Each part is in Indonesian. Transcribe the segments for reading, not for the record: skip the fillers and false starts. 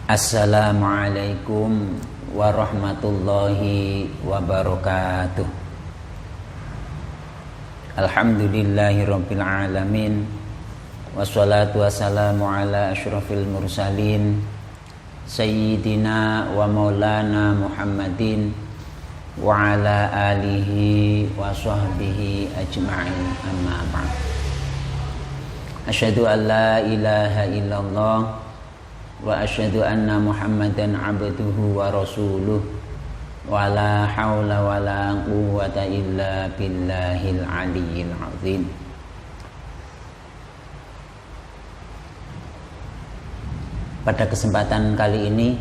Assalamualaikum warahmatullahi wabarakatuh. Alhamdulillahirabbil alamin. Wassalatu wassalamu ala asyrafil mursalin Sayyidina wa maulana Muhammadin wa ala alihi wa sahbihi ajma'in, amma ba'd. Asyhadu an la ilaha illallah wa asyhadu anna Muhammadan abduhu wa rasuluh wa la haula wa la quwwata illa billahil aliyyil azim. Pada kesempatan kali ini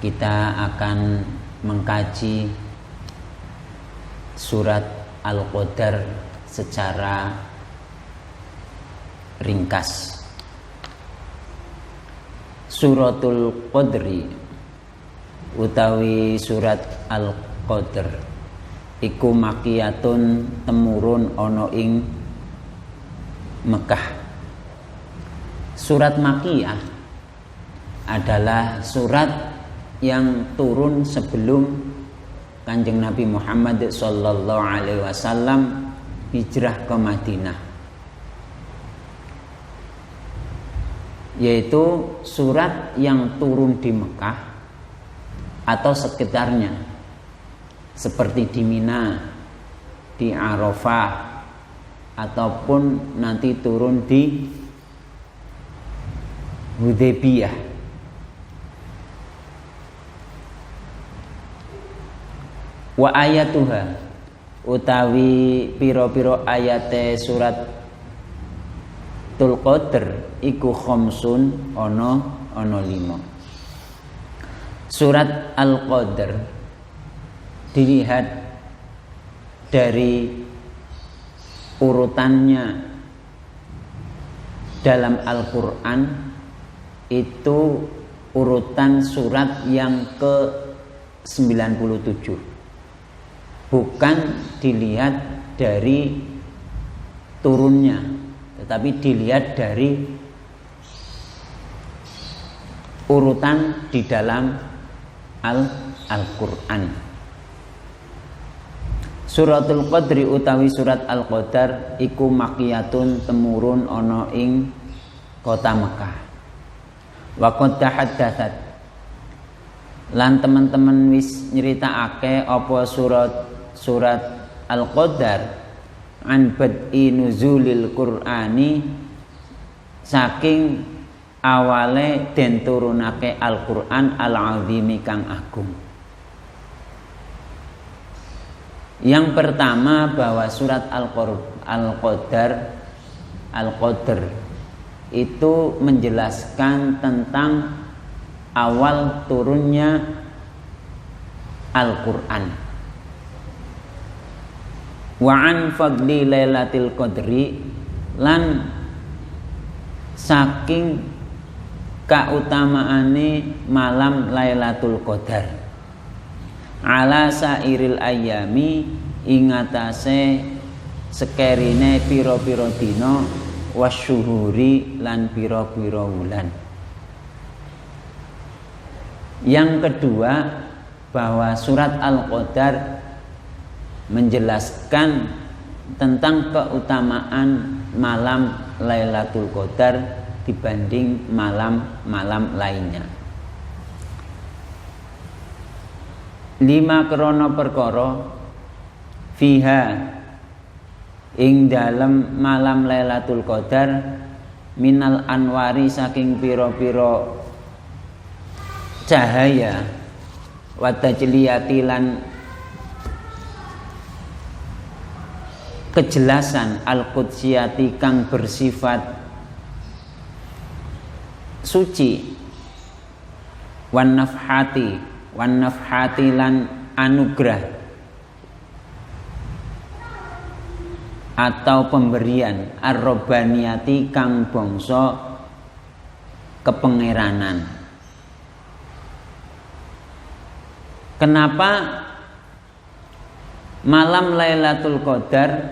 kita akan mengkaji surat Al-Qadar secara ringkas. Suratul Qadri utawi surat Al-Qadar iku makiyatun temurun ana ing Mekah. Surat Makiyah adalah surat yang turun sebelum Kanjeng Nabi Muhammad sallallahu alaihi wasallam hijrah ke Madinah, yaitu surat yang turun di Mekah atau sekitarnya, seperti di Mina, di Arafah, ataupun nanti turun di Hudaybiyah. Wa ayatuha utawi piro-piro ayate surat Tul Qadr iku khamsun ono 5. Surat Al-Qadr dilihat dari urutannya dalam Al-Quran, itu urutan surat yang ke-97, bukan dilihat dari turunnya, tetapi dilihat dari urutan di dalam Al-Quran. Suratul Qadri utawi surat Al-Qadar iku makiyatun temurun ana ing kota Mekah. Wa qad tahaddatsat lan teman-teman wis nyeritakake apa surat Al-Qadar an bad'i nuzulil Qur'ani, saking awale den turunake Al-Qur'an al-azimi kang agung. Yang pertama, bahwa surat Al-Qadar itu menjelaskan tentang awal turunnya Al-Qur'an. Wa an fadli lailatul qadri, lan saking kautamaane malam Lailatul Qadar, ala sairil ayami, ingatase sekerine piro-piro dina, wasyuhuri lan piro-piro wulan. Yang kedua, bahwa surat Al-Qadar menjelaskan tentang keutamaan malam Lailatul Qadar dibanding malam-malam lainnya. 5 krana perkara fiha ing dalem malam Lailatul Qadar minal anwari, saking pira-pira cahaya, wa tajliyati lan kejelasan, al-qudsiyati kang bersifat suci, wan nafhati lan anugerah atau pemberian, ar-robbaniyati kang bangsa kepengeranan. Kenapa malam Lailatul Qadar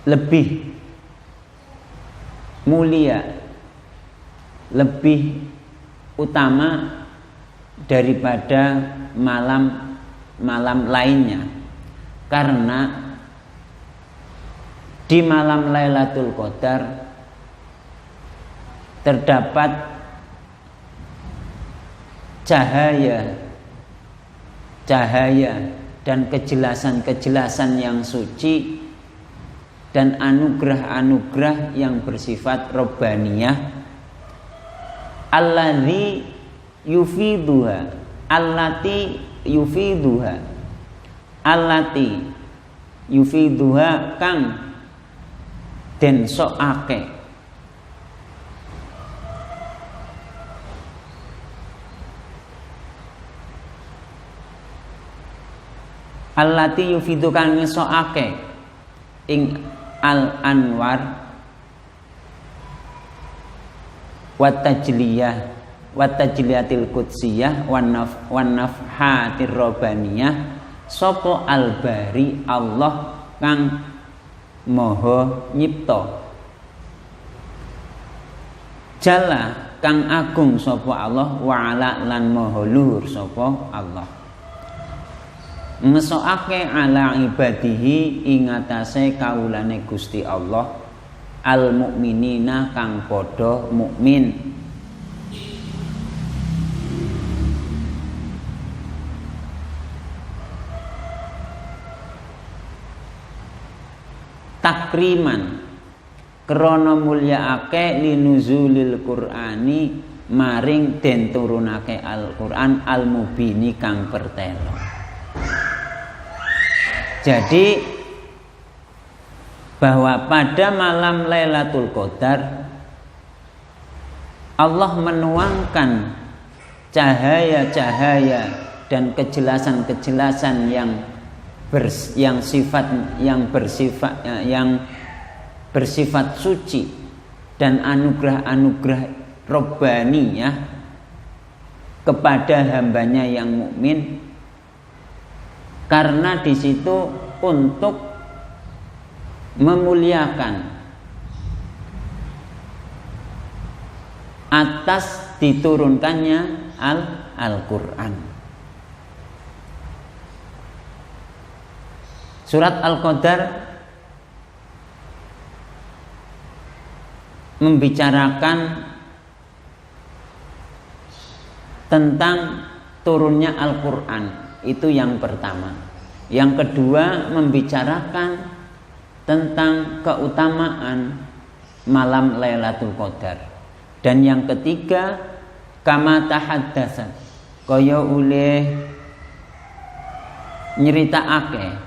lebih mulia lebih utama daripada malam lainnya, karena di malam Lailatul Qadar terdapat cahaya dan kejelasan-kejelasan yang suci dan anugerah-anugerah yang bersifat robbaniyah allati yufiduha kang den sokake allati yufidu kang ngesokake ing al anwar watajliyatil qudsiyah wan nafhatir robbaniyah sapa al bari Allah kang maha nyipta jalla kang agung sapa Allah wa ala lan maha luhur sapa Allah ngesokake ala ibadihi ing atase kawulane Gusti Allah al mukminina kang padha mukmin. Takriman krana mulyaake linuzulil Qur'ani maring den turunake Al-Qur'an al-mubini kang pertelo. Jadi bahwa pada malam Lailatul Qadar Allah menuangkan cahaya-cahaya dan kejelasan-kejelasan yang bersifat suci dan anugerah-anugerah robbaniyah kepada hambanya yang mukmin, karena di situ untuk memuliakan atas diturunkannya Al-Qur'an. Surat Al-Qadar membicarakan tentang turunnya Al-Qur'an, itu yang pertama. Yang kedua membicarakan tentang keutamaan malam Lailatul Qadar. Dan yang ketiga kama tahaddatsa, kaya oleh nyeritakake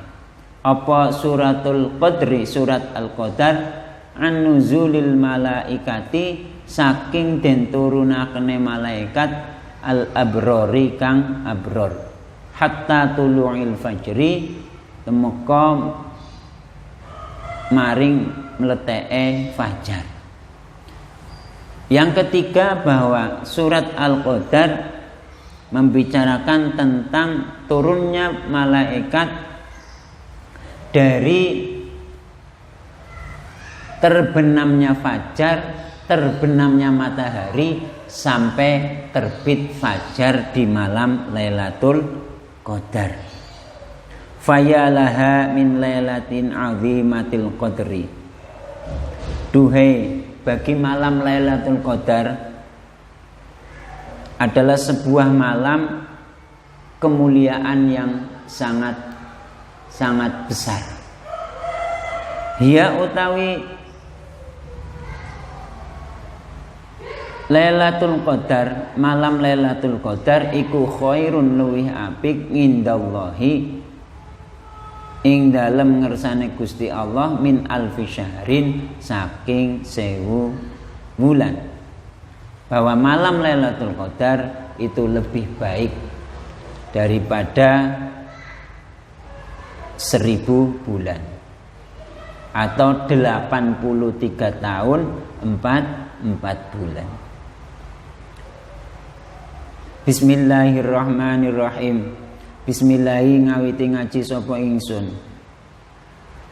apa suratul Qadri, surat Al-Qadar an nuzulil malaikati saking den turunakene malaikat al-abrori kang abror hatta tulu'il fajri temeka maring mleteke fajar. Yang ketiga bahwa surat Al-Qadar membicarakan tentang turunnya malaikat dari terbenamnya fajar, terbenamnya matahari sampai terbit fajar di malam Lailatul Qadar. Fayalaha min lailatin azimatil qadri. Duhai bagi malam Lailatul Qadar adalah sebuah malam kemuliaan yang sangat besar. Hiya utawi Lailatul Qadar, malam Lailatul Qadar iku khairun luwih apik indallahi ing dalem ngersane Gusti Allah min alfi syahrin saking 1000 bulan. Bahwa malam Lailatul Qadar itu lebih baik daripada 1000 bulan atau 83 tahun 4 bulan. Bismillahirrahmanirrahim. Bismillahi ngawiti ngaji sapa ingsun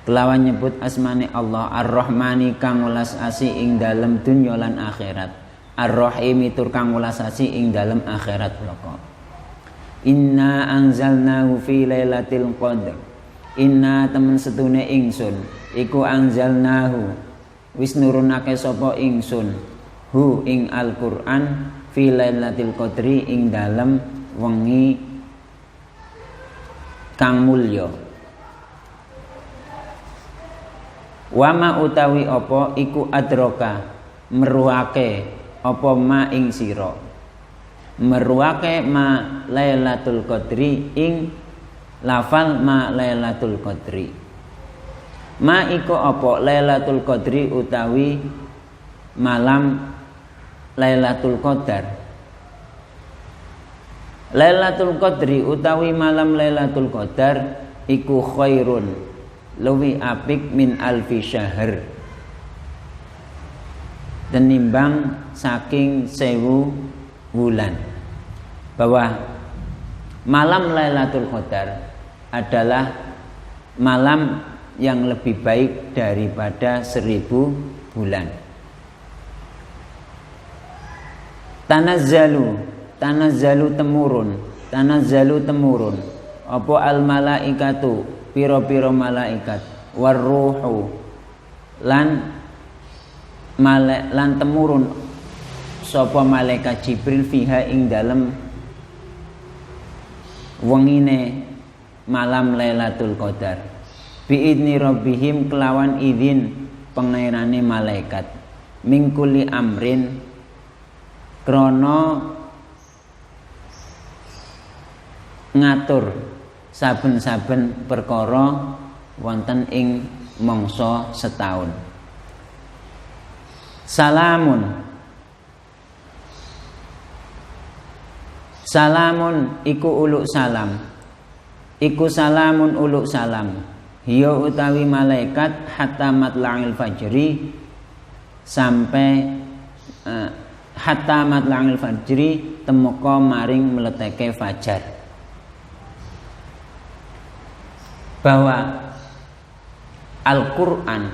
kelawan nyebut asmane Allah Ar-Rahmani kang welas asih ing dalem dunya lan akhirat. Ar-Rahim tur kang welasasi ing dalem akhirat bloko. Inna anzalnahu fi lailatul qadar. Inna temen setune ingsun iku anzalnahu wis nurunake sapa ingsun hu ing Al-Qur'an fi lailatul qadri ing dalem wengi kang mulya. Wama utawi apa iku adroka meruake apa ma ing sira. Meruake ma Lailatul Qadri ing lafal ma Lailatul Qadri. Ma iku apa Lailatul Qadri utawi malam Lailatul Qadar. Lailatul Qadri utawi malam Lailatul Qadar iku khairun luwi apik min alfi syahr tenimbang saking 1000 bulan. Bahwa malam Lailatul Qadar adalah malam yang lebih baik daripada 1000 bulan. Tanazzalu temurun apa al malaikatu piro-piro malaikat warruhu lan temurun sapa malaikat Jibril fiha ing dalem wengine malam Lailatul Qadar biidni rabbihim kelawan izin pangerane malaikat mingkuli amrin krana ngatur saben-saben perkara wonten ing mangsa setahun. Salamun iku uluk salam. Iku salamun uluk salam. Hiya utawi malaikat hatta matla'il fajri sampai hatta matla'il fajri temeka maring mleteke fajar. Bahwa Al-Quran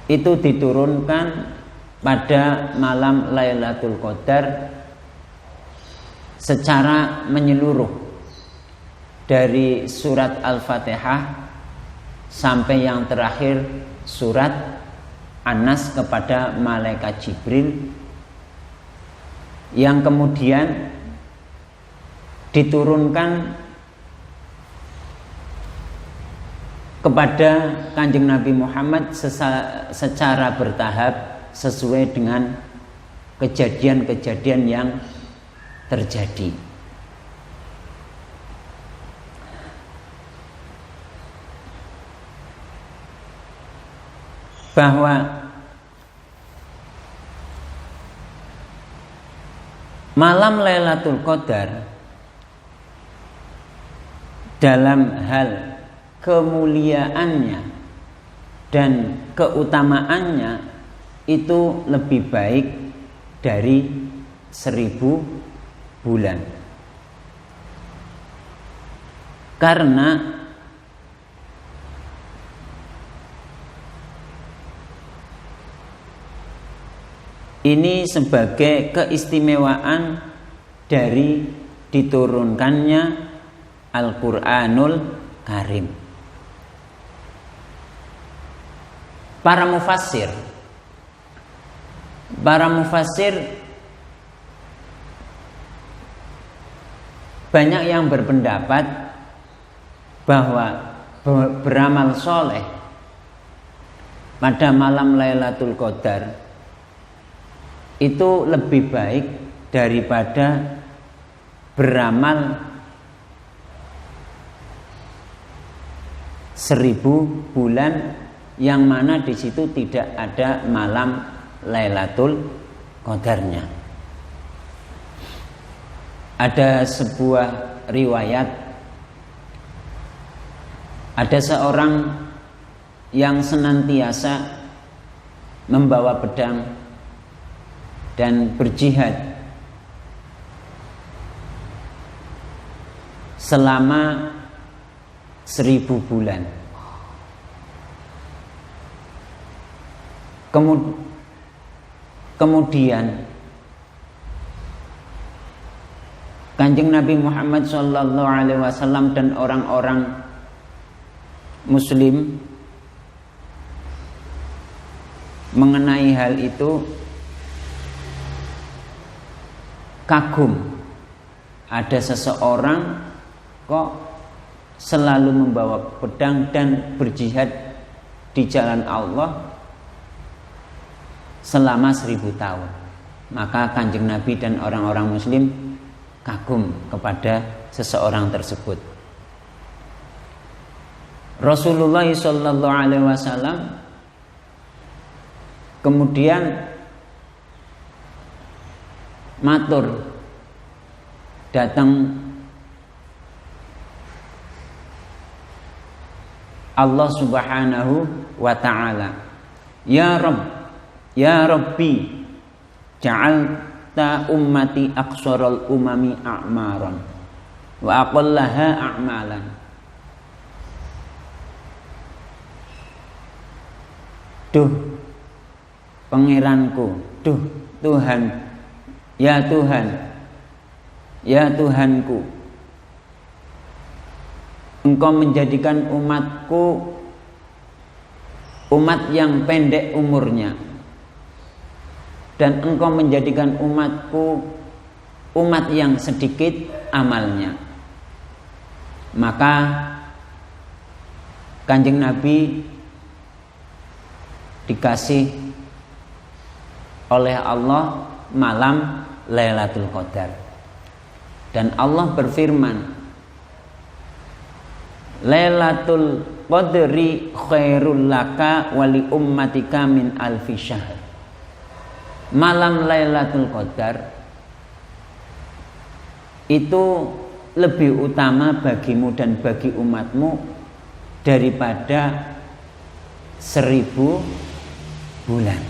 itu diturunkan pada malam Lailatul Qadar secara menyeluruh dari surat Al-Fatihah sampai yang terakhir surat An-Nas kepada malaikat Jibril yang kemudian diturunkan kepada Kanjeng Nabi Muhammad secara bertahap sesuai dengan kejadian-kejadian yang terjadi. Bahwa malam Lailatul Qadar dalam hal kemuliaannya dan keutamaannya itu lebih baik dari 1000 bulan. Karena ini sebagai keistimewaan dari diturunkannya Al-Qur'anul Karim. Para mufassir banyak yang berpendapat bahwa beramal soleh pada malam Lailatul Qadar itu lebih baik daripada beramal 1000 bulan yang mana di situ tidak ada malam Lailatul Qadarnya. Ada sebuah riwayat, ada seorang yang senantiasa membawa pedang dan berjihad selama 1000 bulan. Kemudian Kanjeng Nabi Muhammad SAW dan orang-orang Muslim mengenai hal itu kagum. Ada seseorang kok selalu membawa pedang dan berjihad di jalan Allah selama 1000 tahun. Maka Kanjeng Nabi dan orang-orang Muslim kagum kepada seseorang tersebut. Rasulullah SAW kemudian matur, datang Allah Subhanahu wa ta'ala, Ya Rabbi, ja'alta ummati aqsaral umami a'maran wa aqallaha a'malan. Duh pangeranku, duh Tuhan, ya Tuhan, ya Tuhanku, Engkau menjadikan umatku umat yang pendek umurnya, dan Engkau menjadikan umatku umat yang sedikit amalnya. Maka Kanjeng Nabi dikasih oleh Allah malam Lailatul Qadar, dan Allah berfirman, Lailatul Qadri khairul laka wa li ummatika min alfi syahr. Malam Lailatul Qadar itu lebih utama bagimu dan bagi umatmu daripada 1000 bulan.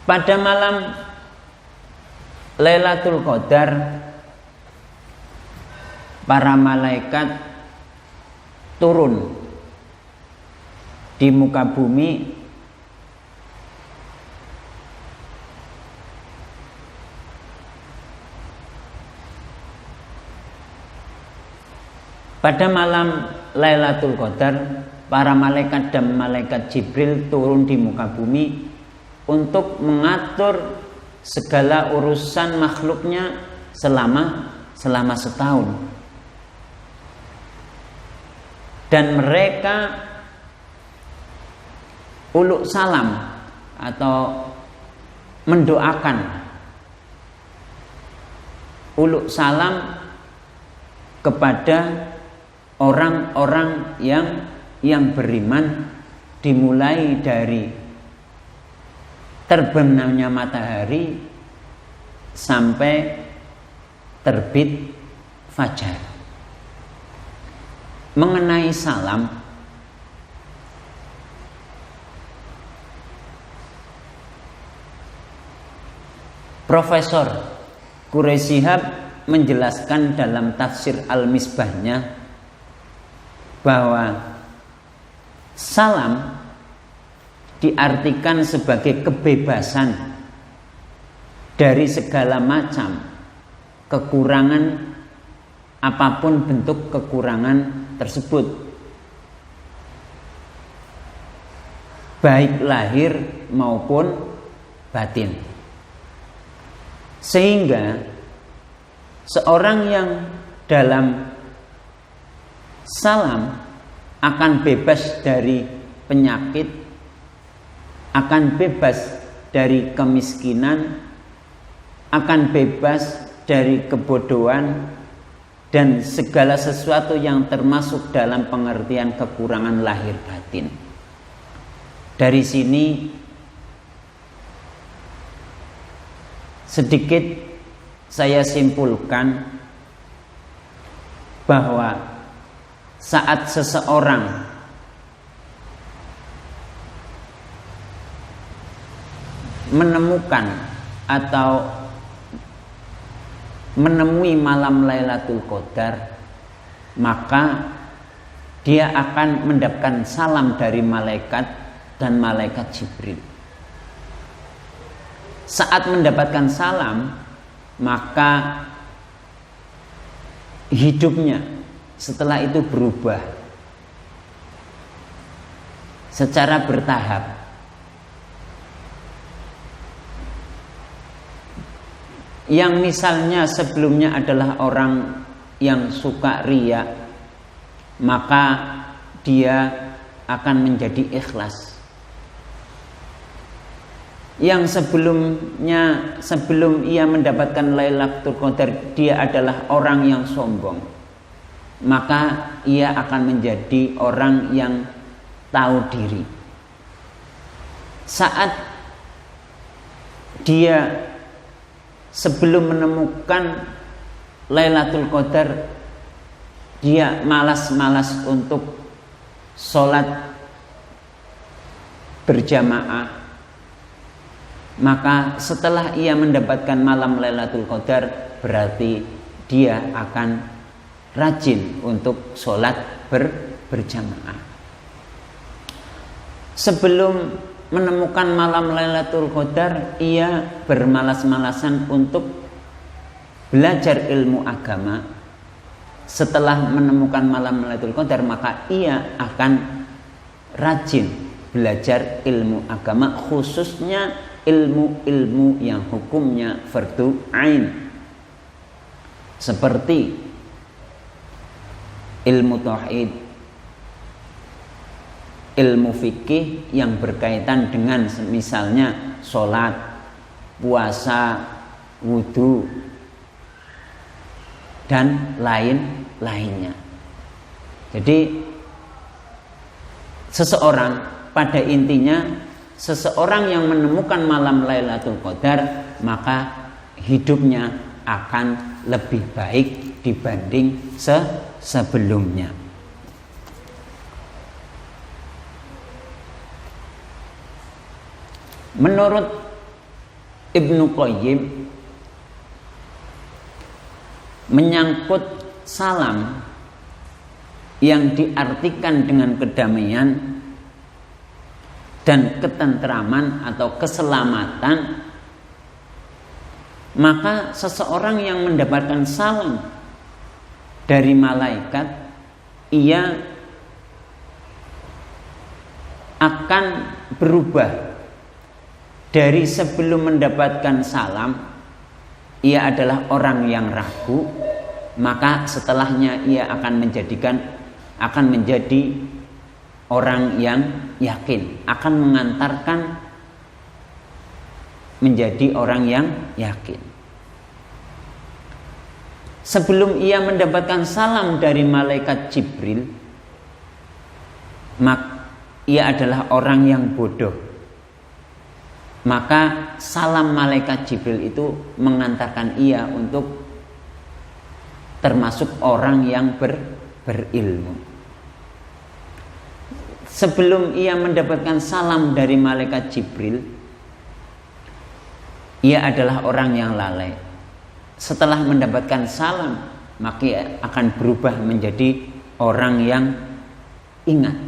Pada malam Lailatul Qadar, para malaikat turun di muka bumi pada malam Lailatul Qadar. Para malaikat dan malaikat Jibril turun di muka bumi untuk mengatur segala urusan makhluknya selama setahun. Dan mereka uluk salam atau mendoakan, uluk salam kepada orang-orang yang beriman, dimulai dari terbenamnya matahari sampai terbit fajar. Mengenai salam, Profesor Quraisy Shihab menjelaskan dalam tafsir Al-Misbahnya bahwa salam diartikan sebagai kebebasan dari segala macam kekurangan, apapun bentuk kekurangan tersebut, baik lahir maupun batin. Sehingga seorang yang dalam salam akan bebas dari penyakit, akan bebas dari kemiskinan, akan bebas dari kebodohan dan segala sesuatu yang termasuk dalam pengertian kekurangan lahir batin. Dari sini sedikit saya simpulkan bahwa saat seseorang menemukan atau menemui malam Lailatul Qadar, maka dia akan mendapatkan salam dari malaikat dan malaikat Jibril. Saat mendapatkan salam, maka hidupnya setelah itu berubah secara bertahap. Yang misalnya sebelumnya adalah orang yang suka riya, maka dia akan menjadi ikhlas. Yang sebelum ia mendapatkan Lailatul Qadar, dia adalah orang yang sombong, maka ia akan menjadi orang yang tahu diri. Saat dia sebelum menemukan Lailatul Qadar, dia malas-malas untuk sholat berjamaah, maka setelah ia mendapatkan malam Lailatul Qadar, berarti dia akan rajin untuk sholat berjamaah. Sebelum menemukan malam Lailatul Qadar, ia bermalas-malasan untuk belajar ilmu agama. Setelah menemukan malam Lailatul Qadar, maka ia akan rajin belajar ilmu agama, khususnya ilmu-ilmu yang hukumnya fardu ain, seperti ilmu tauhid, ilmu fikih yang berkaitan dengan misalnya sholat, puasa, wudhu, dan lain-lainnya. Jadi seseorang, pada intinya seseorang yang menemukan malam Lailatul Qadar, maka hidupnya akan lebih baik dibanding sebelumnya. Menurut Ibnu Qayyim, menyangkut salam yang diartikan dengan kedamaian dan ketentraman atau keselamatan, maka seseorang yang mendapatkan salam dari malaikat, ia akan berubah. Dari sebelum mendapatkan salam, ia adalah orang yang ragu, maka setelahnya ia akan menjadi orang yang yakin, akan mengantarkan menjadi orang yang yakin. Sebelum ia mendapatkan salam dari malaikat Jibril, maka ia adalah orang yang bodoh. Maka salam malaikat Jibril itu mengantarkan ia untuk termasuk orang yang berilmu. Sebelum ia mendapatkan salam dari malaikat Jibril, ia adalah orang yang lalai. Setelah mendapatkan salam, maka ia akan berubah menjadi orang yang ingat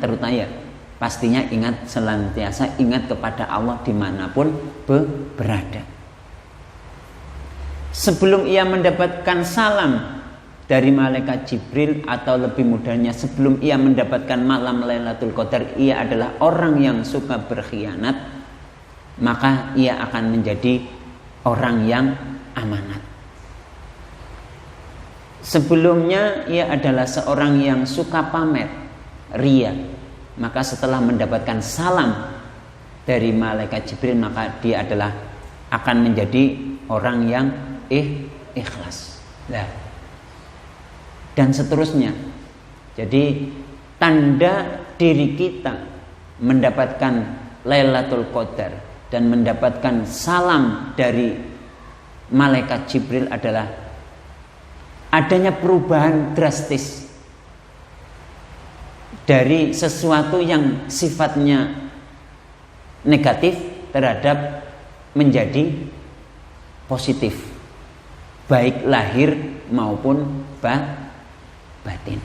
terutama ya, pastinya ingat, senantiasa ingat kepada Allah dimanapun berada. Sebelum ia mendapatkan salam dari malaikat Jibril, atau lebih mudahnya sebelum ia mendapatkan malam Lailatul Qadar, ia adalah orang yang suka berkhianat, maka ia akan menjadi orang yang amanat. Sebelumnya ia adalah seorang yang suka pamer, riya, maka setelah mendapatkan salam dari malaikat Jibril, maka dia akan menjadi orang yang ikhlas. Dan seterusnya. Jadi tanda diri kita mendapatkan Lailatul Qadar dan mendapatkan salam dari malaikat Jibril adalah adanya perubahan drastis dari sesuatu yang sifatnya negatif terhadap menjadi positif, baik lahir maupun batin.